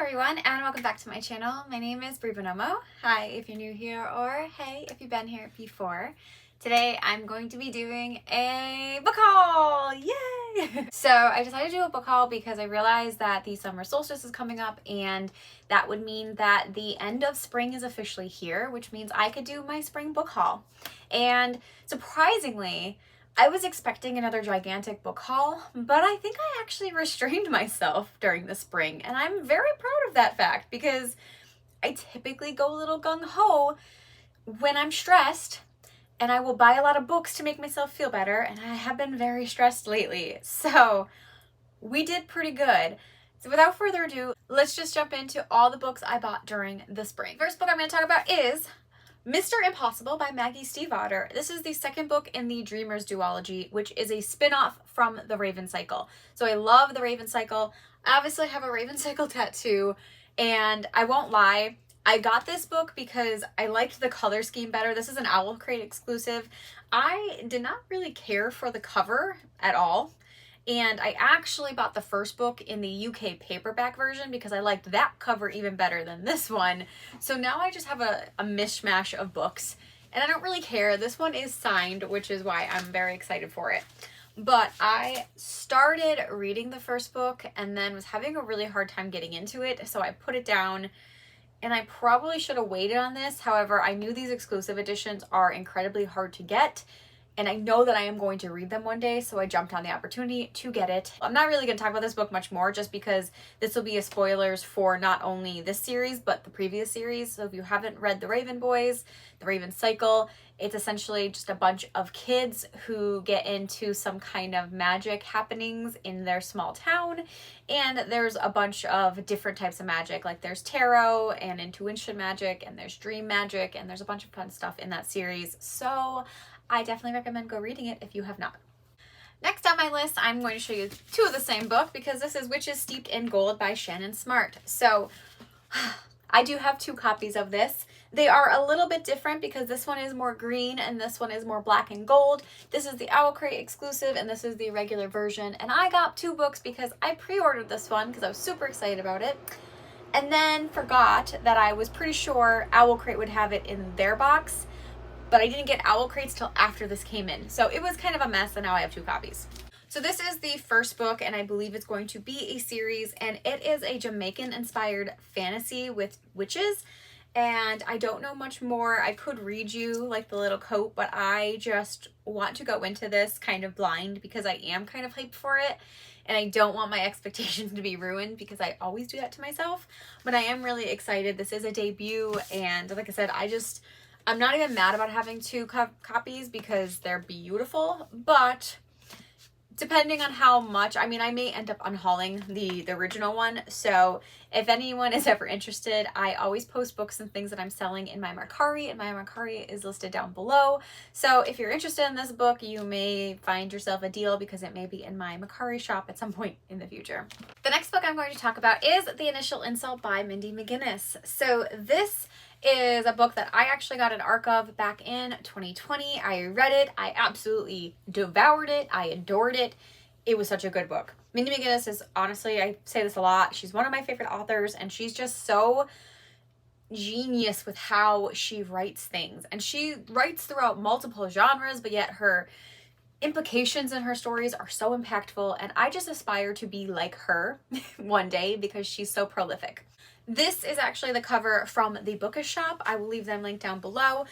everyone, and welcome back to my channel. My name is Bree Buonomo. Hi if you're new here, or hey if you've been here before. Today I'm going to be doing a book haul! Yay! So I decided to do a book haul because I realized that the summer solstice is coming up, and that would mean that the end of spring is officially here, which means I could do my spring book haul. And surprisingly, I was expecting another gigantic book haul, but I think I actually restrained myself during the spring, and I'm very proud of that fact because I typically go a little gung-ho when I'm stressed, and I will buy a lot of books to make myself feel better, and I have been very stressed lately, so we did pretty good. So without further ado, let's just jump into all the books I bought during the spring. First book I'm going to talk about is Mr. Impossible by Maggie Stiefvater. This is the second book in the Dreamers duology, which is a spin-off from the Raven Cycle. So I love the Raven Cycle. I obviously have a Raven Cycle tattoo, and I won't lie, I got this book because I liked the color scheme better. This is an Owlcrate exclusive. I did not really care for the cover at all, and I actually bought the first book in the UK paperback version because I liked that cover even better than this one. So now I just have a mishmash of books, and I don't really care. This one is signed, which is why I'm very excited for it. But I started reading the first book and then was having a really hard time getting into it, so I put it down, and I probably should have waited on this. However, I knew these exclusive editions are incredibly hard to get, and I know that I am going to read them one day, so I jumped on the opportunity to get it. I'm not really going to talk about this book much more just because this will be a spoilers for not only this series, but the previous series. So if you haven't read The Raven Boys, The Raven Cycle, it's essentially just a bunch of kids who get into some kind of magic happenings in their small town. And there's a bunch of different types of magic, like there's tarot and intuition magic, and there's dream magic, and there's a bunch of fun stuff in that series. So I definitely recommend go reading it if you have not. Next on my list, I'm going to show you two of the same book because this is Witches Steeped in Gold by Shannon Smart. So I do have two copies of this. They are a little bit different because this one is more green and this one is more black and gold. This is the Owlcrate exclusive and this is the regular version. And I got two books because I pre-ordered this one because I was super excited about it, and then forgot that I was pretty sure Owlcrate would have it in their box, but I didn't get Owlcrates till after this came in. So it was kind of a mess, and now I have two copies. So this is the first book, and I believe it's going to be a series, and it is a Jamaican-inspired fantasy with witches. And I don't know much more. I could read you like the little quote, but I just want to go into this kind of blind because I am kind of hyped for it. And I don't want my expectations to be ruined because I always do that to myself. But I am really excited. This is a debut, and like I said, I'm not even mad about having two copies because they're beautiful, but depending on how much, I mean, I may end up unhauling the original one. So if anyone is ever interested, I always post books and things that I'm selling in my Mercari, and my Mercari is listed down below. So if you're interested in this book, you may find yourself a deal because it may be in my Mercari shop at some point in the future. The next book I'm going to talk about is The Initial Insult by Mindy McGinnis. So this is a book that I actually got an ARC of back in 2020. I read it. I absolutely devoured it. I adored it. It was such a good book. Mindy McGinnis is, honestly, I say this a lot, she's one of my favorite authors, and she's just so genius with how she writes things. And she writes throughout multiple genres, but yet her implications in her stories are so impactful, and I just aspire to be like her one day because she's so prolific. This is actually the cover from the Bookish shop. I will leave them linked down below.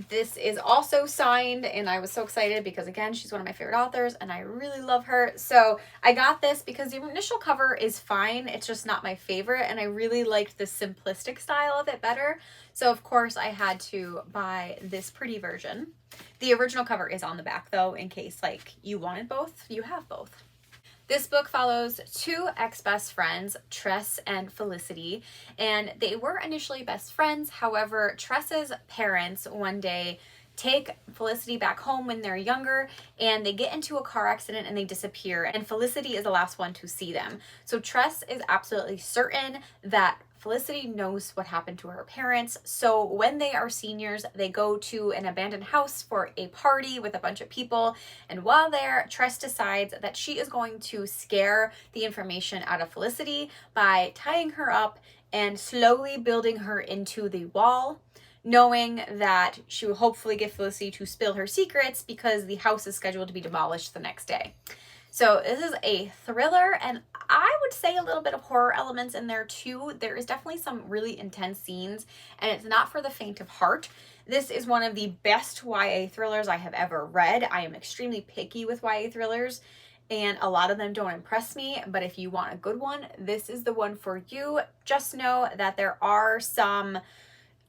This is also signed, and I was so excited because, again, she's one of my favorite authors, and I really love her. So I got this because the initial cover is fine. It's just not my favorite, and I really liked the simplistic style of it better. So, of course, I had to buy this pretty version. The original cover is on the back, though, in case, like, you wanted both. You have both. This book follows two ex-best friends, Tress and Felicity, and they were initially best friends. However, Tress's parents one day take Felicity back home when they're younger, and they get into a car accident and they disappear, and Felicity is the last one to see them. So Tress is absolutely certain that Felicity knows what happened to her parents. So when they are seniors, they go to an abandoned house for a party with a bunch of people. And while there, Tress decides that she is going to scare the information out of Felicity by tying her up and slowly building her into the wall, knowing that she will hopefully get Felicity to spill her secrets because the house is scheduled to be demolished the next day. So this is a thriller, and I would say a little bit of horror elements in there too. There is definitely some really intense scenes, and it's not for the faint of heart. This is one of the best YA thrillers I have ever read. I am extremely picky with YA thrillers, and a lot of them don't impress me, but if you want a good one, this is the one for you. Just know that there are some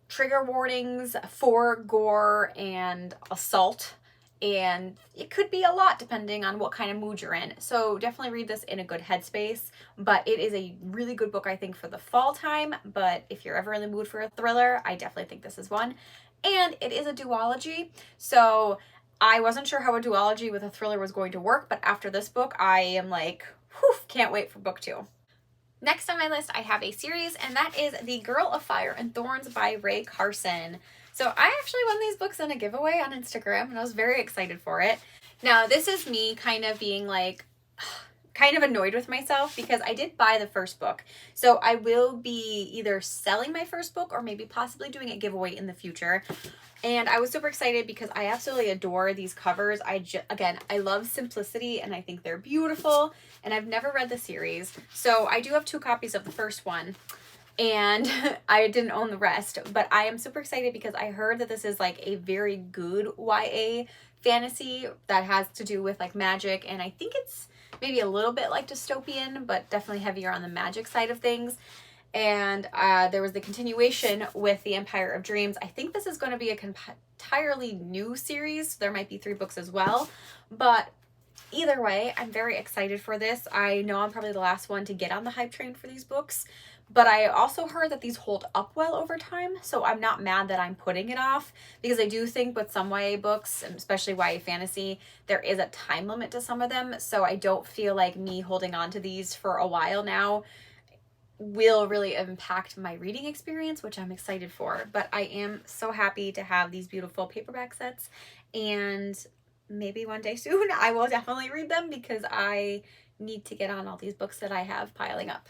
trigger warnings for gore and assault, and it could be a lot depending on what kind of mood you're in. So definitely read this in a good headspace, but it is a really good book, I think, for the fall time. But if you're ever in the mood for a thriller, I definitely think this is one. And it is a duology, so I wasn't sure how a duology with a thriller was going to work, but after this book, I am like, whew, can't wait for book 2. Next on my list, I have a series, and that is The Girl of Fire and Thorns by Rae Carson. So I actually won these books in a giveaway on Instagram, and I was very excited for it. Now, this is me kind of being like, kind of annoyed with myself because I did buy the first book. So I will be either selling my first book or maybe possibly doing a giveaway in the future. And I was super excited because I absolutely adore these covers. Again, I love simplicity and I think they're beautiful, and I've never read the series. So I do have 2 copies of the first one, and I didn't own the rest, but I am super excited because I heard that this is like a very good YA fantasy that has to do with like magic, and I think it's maybe a little bit like dystopian, but definitely heavier on the magic side of things. And there was the continuation with The Empire of Dreams. I think this is going to be a entirely new series. There might be 3 books as well, but either way, I'm very excited for this. I know I'm probably the last one to get on the hype train for these books, but I also heard that these hold up well over time, so I'm not mad that I'm putting it off, because I do think with some YA books, and especially YA fantasy, there is a time limit to some of them, so I don't feel like me holding on to these for a while now will really impact my reading experience, which I'm excited for. But I am so happy to have these beautiful paperback sets, and maybe one day soon I will definitely read them because I need to get on all these books that I have piling up.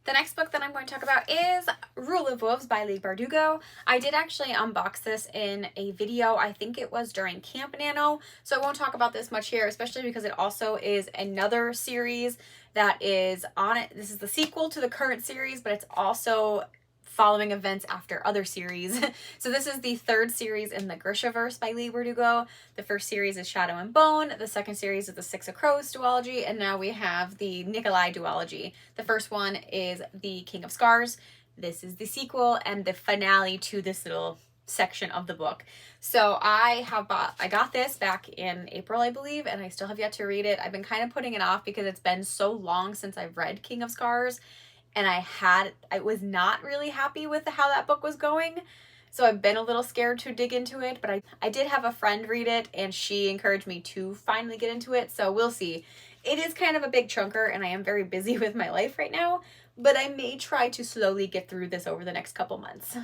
The next book that I'm going to talk about is Rule of Wolves by Leigh Bardugo. I did actually unbox this in a video. I think it was during Camp Nano, so I won't talk about this much here, especially because it also is another series that is on it. This is the sequel to the current series, but it's also following events after other series. So this is the 3rd series in the Grishaverse by Leigh Bardugo. The first series is Shadow and Bone. The second series is the Six of Crows duology. And now we have the Nikolai duology. The first one is the King of Scars. This is the sequel and the finale to this little section of the book. So I got this back in April, I believe, and I still have yet to read it. I've been kind of putting it off because it's been so long since I've read King of Scars, and I was not really happy with how that book was going. So I've been a little scared to dig into it, but I did have a friend read it, and she encouraged me to finally get into it, so we'll see. It is kind of a big chunker, and I am very busy with my life right now, but I may try to slowly get through this over the next couple months.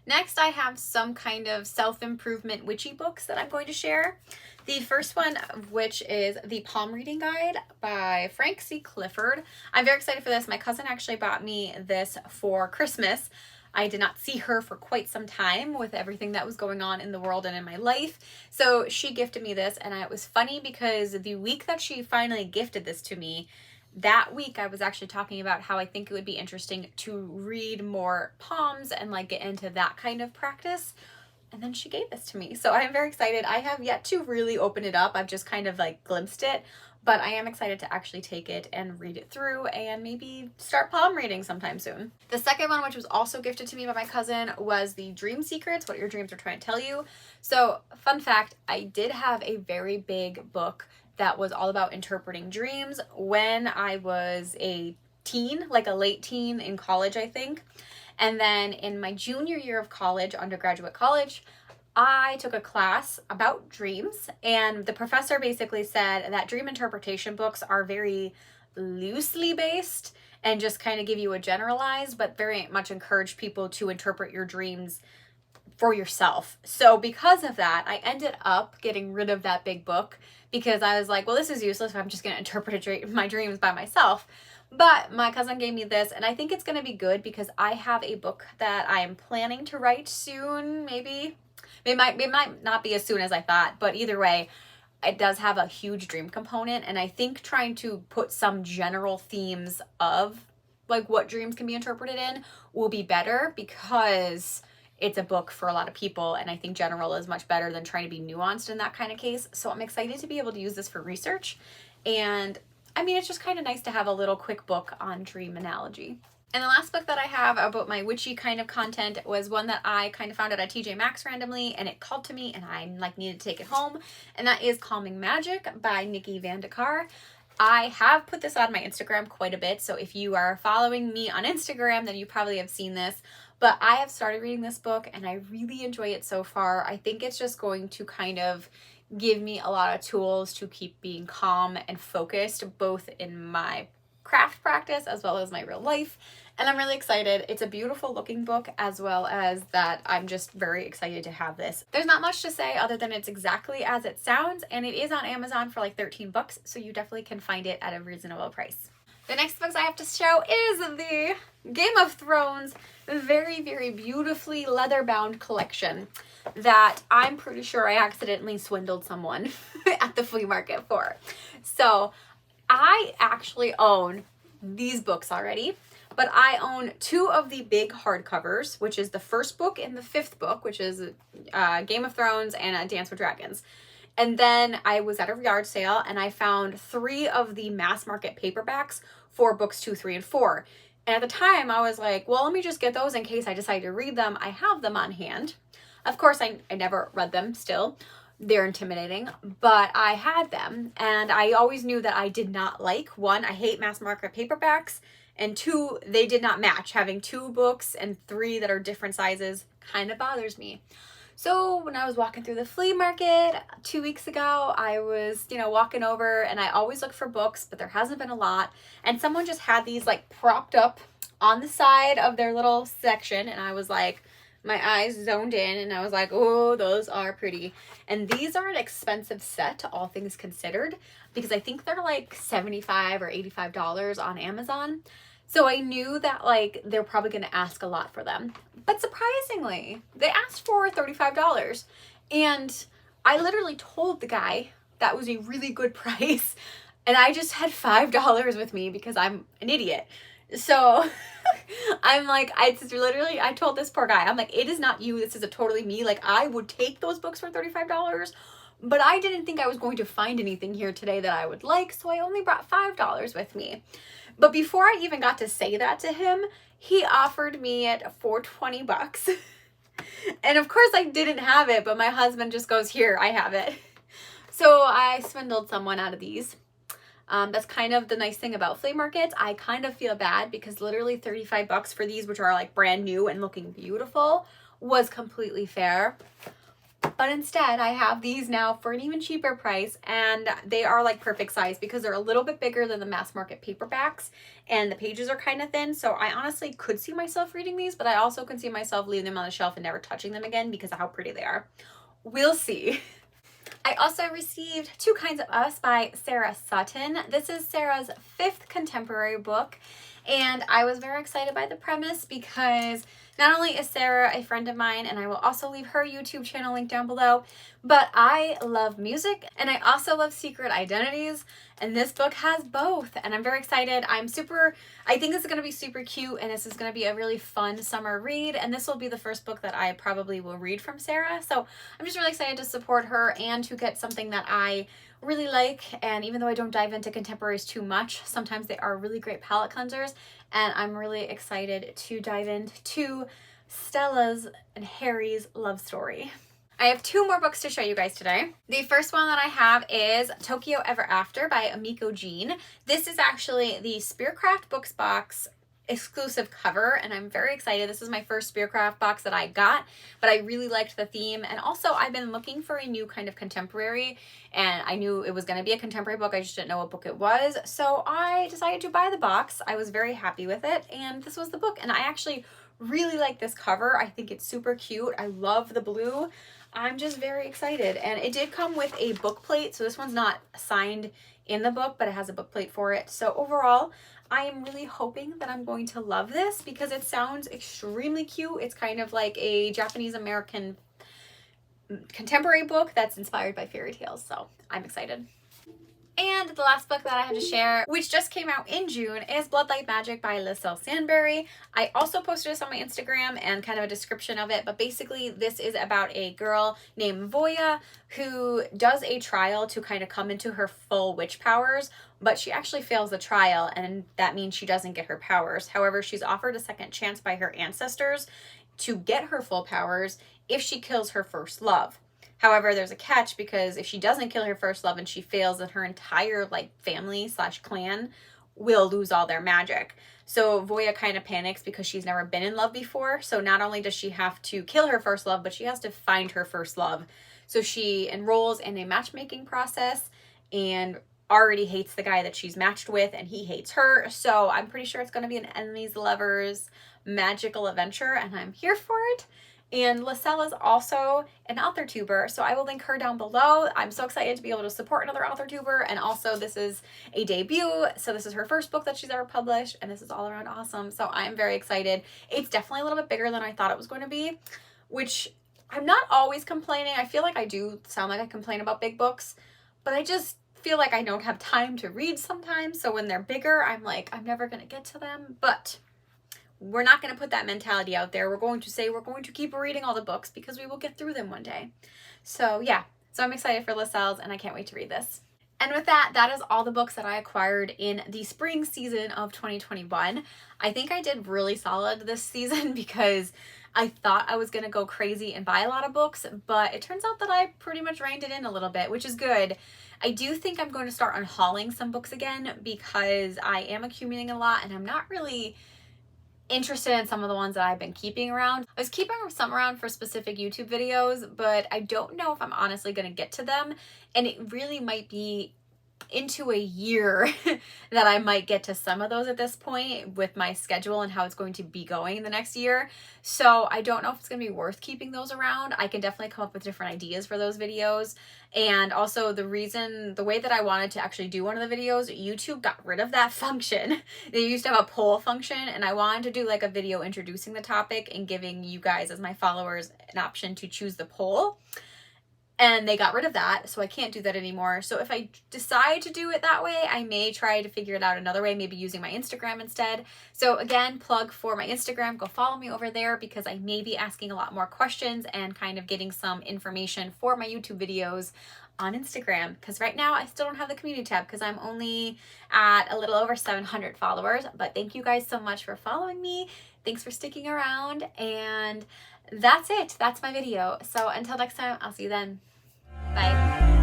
Next, I have some kind of self-improvement witchy books that I'm going to share. The first one of which is The Palm Reading Guide by Frank C. Clifford. I'm very excited for this. My cousin actually bought me this for Christmas. I did not see her for quite some time with everything that was going on in the world and in my life. So she gifted me this, and it was funny because the week that she finally gifted this to me, that week I was actually talking about how I think it would be interesting to read more palms and like get into that kind of practice. And then she gave this to me. So I'm very excited. I have yet to really open it up. I've just kind of like glimpsed it, but I am excited to actually take it and read it through and maybe start palm reading sometime soon. The second one, which was also gifted to me by my cousin, was the Dream Secrets, What Your Dreams Are Trying to Tell You. So fun fact, I did have a very big book that was all about interpreting dreams when I was a teen, like a late teen in college, I think. And then in my junior year of college, undergraduate college, I took a class about dreams, and the professor basically said that dream interpretation books are very loosely based and just kind of give you a generalized, but very much encourage people to interpret your dreams for yourself. So because of that, I ended up getting rid of that big book because I was like, well, this is useless if I'm just going to interpret my dreams by myself. But my cousin gave me this, and I think it's going to be good because I have a book that I am planning to write soon. Maybe it might not be as soon as I thought, but either way, it does have a huge dream component. And I think trying to put some general themes of like what dreams can be interpreted in will be better because it's a book for a lot of people, and I think general is much better than trying to be nuanced in that kind of case. So I'm excited to be able to use this for research. And I mean, it's just kind of nice to have a little quick book on dream analogy. And the last book that I have about my witchy kind of content was one that I kind of found out at TJ Maxx randomly, and it called to me and I like needed to take it home. And that is Calming Magic by Nikki Van de Kar. I have put this on my Instagram quite a bit, so if you are following me on Instagram, then you probably have seen this. But I have started reading this book and I really enjoy it so far. I think it's just going to kind of give me a lot of tools to keep being calm and focused, both in my craft practice as well as my real life. And I'm really excited. It's a beautiful looking book, as well as that I'm just very excited to have this. There's not much to say other than it's exactly as it sounds, and it is on Amazon for like 13 bucks, so you definitely can find it at a reasonable price. The next books I have to show is the Game of Thrones very, very beautifully leather-bound collection that I'm pretty sure I accidentally swindled someone at the flea market for. So I actually own these books already, but I own 2 of the big hardcovers, which is the first book and the 5th book, which is Game of Thrones and Dance with Dragons. And then I was at a yard sale and I found 3 of the mass market paperbacks for books 2, 3, and 4. And at the time I was like, well, let me just get those in case I decide to read them. I have them on hand. Of course, I never read them still. They're intimidating, but I had them. And I always knew that I did not like, 1, I hate mass market paperbacks, and 2, they did not match. Having 2 books and 3 that are different sizes kind of bothers me. So when I was walking through the flea market 2 weeks ago, I was, walking over, and I always look for books, but there hasn't been a lot. And someone just had these like propped up on the side of their little section. And I was like, my eyes zoned in and I was like, oh, those are pretty. And these are an expensive set, all things considered, because I think they're like $75 or $85 on Amazon. So I knew that like they're probably going to ask a lot for them. But surprisingly, they asked for $35. And I literally told the guy that was a really good price. And I just had $5 with me because I'm an idiot. So I'm like, I told this poor guy, I'm like, it is not you. This is a totally me. Like, I would take those books for $35. But I didn't think I was going to find anything here today that I would like. So I only brought $5 with me. But before I even got to say that to him, he offered me it for 20 bucks. And of course I didn't have it, but my husband just goes, here, I have it. So I swindled someone out of these. That's kind of the nice thing about flea markets. I kind of feel bad because literally 35 bucks for these, which are like brand new and looking beautiful, was completely fair. But instead, I have these now for an even cheaper price, and they are like perfect size because they're a little bit bigger than the mass market paperbacks, and the pages are kind of thin. So I honestly could see myself reading these, but I also could see myself leaving them on the shelf and never touching them again because of how pretty they are. We'll see. I also received 2 Kinds of Us by Sarah Sutton. This is Sarah's 5th contemporary book, and I was very excited by the premise because not only is Sarah a friend of mine, and I will also leave her YouTube channel link down below, but I love music and I also love secret identities, and this book has both, and I'm very excited. I think this is going to be super cute, and this is going to be a really fun summer read, and this will be the first book that I probably will read from Sarah. So I'm just really excited to support her and to get something that I really like. And even though I don't dive into contemporaries too much, sometimes they are really great palette cleansers, and I'm really excited to dive into Stella's and Harry's love story. I have 2 more books to show you guys today. The first one that I have is Tokyo Ever After by Amiko Jean. This is actually the Spearcraft Books box exclusive cover, and I'm very excited. This is my first Spearcraft box that I got, but I really liked the theme. And also I've been looking for a new kind of contemporary, and I knew it was going to be a contemporary book. I just didn't know what book it was. So I decided to buy the box. I was very happy with it, and this was the book. And I actually really like this cover. I think it's super cute. I love the blue. I'm just very excited. And it did come with a book plate. So this one's not signed in the book, but it has a book plate for it. So overall, I am really hoping that I'm going to love this because it sounds extremely cute. It's kind of like a Japanese American contemporary book that's inspired by fairy tales. So I'm excited. And the last book that I have to share, which just came out in June, is Bloodlight Magic by Liselle Sambury. I also posted this on my Instagram and kind of a description of it, but basically this is about a girl named Voya who does a trial to kind of come into her full witch powers, but she actually fails the trial, and that means she doesn't get her powers. However, she's offered a second chance by her ancestors to get her full powers if she kills her first love. However, there's a catch, because if she doesn't kill her first love and she fails, then her entire family / clan will lose all their magic. So Voya kind of panics because she's never been in love before. So not only does she have to kill her first love, but she has to find her first love. So she enrolls in a matchmaking process and already hates the guy that she's matched with, and he hates her. So I'm pretty sure it's going to be an enemies lovers magical adventure, and I'm here for it. And Liselle is also an author tuber, so I will link her down below. I'm so excited to be able to support another author tuber, and also this is a debut, so this is her first book that she's ever published, and this is all around awesome. So I'm very excited. It's definitely a little bit bigger than I thought it was going to be, which I'm not always complaining. I feel like I do sound like I complain about big books, but I just feel like I don't have time to read sometimes. So when they're bigger, I'm like, I'm never going to get to them, but we're not going to put that mentality out there. We're going to say we're going to keep reading all the books because we will get through them one day. So yeah, so I'm excited for Liselle's, and I can't wait to read this. And with that, that is all the books that I acquired in the spring season of 2021. I think I did really solid this season because I thought I was going to go crazy and buy a lot of books, but it turns out that I pretty much reined it in a little bit, which is good. I do think I'm going to start unhauling some books again because I am accumulating a lot, and I'm not really interested in some of the ones that I've been keeping around. I was keeping some around for specific YouTube videos, but I don't know if I'm honestly going to get to them, and it really might be into a year that I might get to some of those at this point with my schedule and how it's going to be going in the next year. So I don't know if it's going to be worth keeping those around. I can definitely come up with different ideas for those videos. And also the way that I wanted to actually do one of the videos, YouTube got rid of that function. They used to have a poll function, and I wanted to do a video introducing the topic and giving you guys as my followers an option to choose the poll. And they got rid of that, so I can't do that anymore. So if I decide to do it that way, I may try to figure it out another way, maybe using my Instagram instead. So again, plug for my Instagram. Go follow me over there because I may be asking a lot more questions and kind of getting some information for my YouTube videos on Instagram. Because right now I still don't have the community tab because I'm only at a little over 700 followers. But thank you guys so much for following me. Thanks for sticking around. And that's it. That's my video. So until next time, I'll see you then. Bye.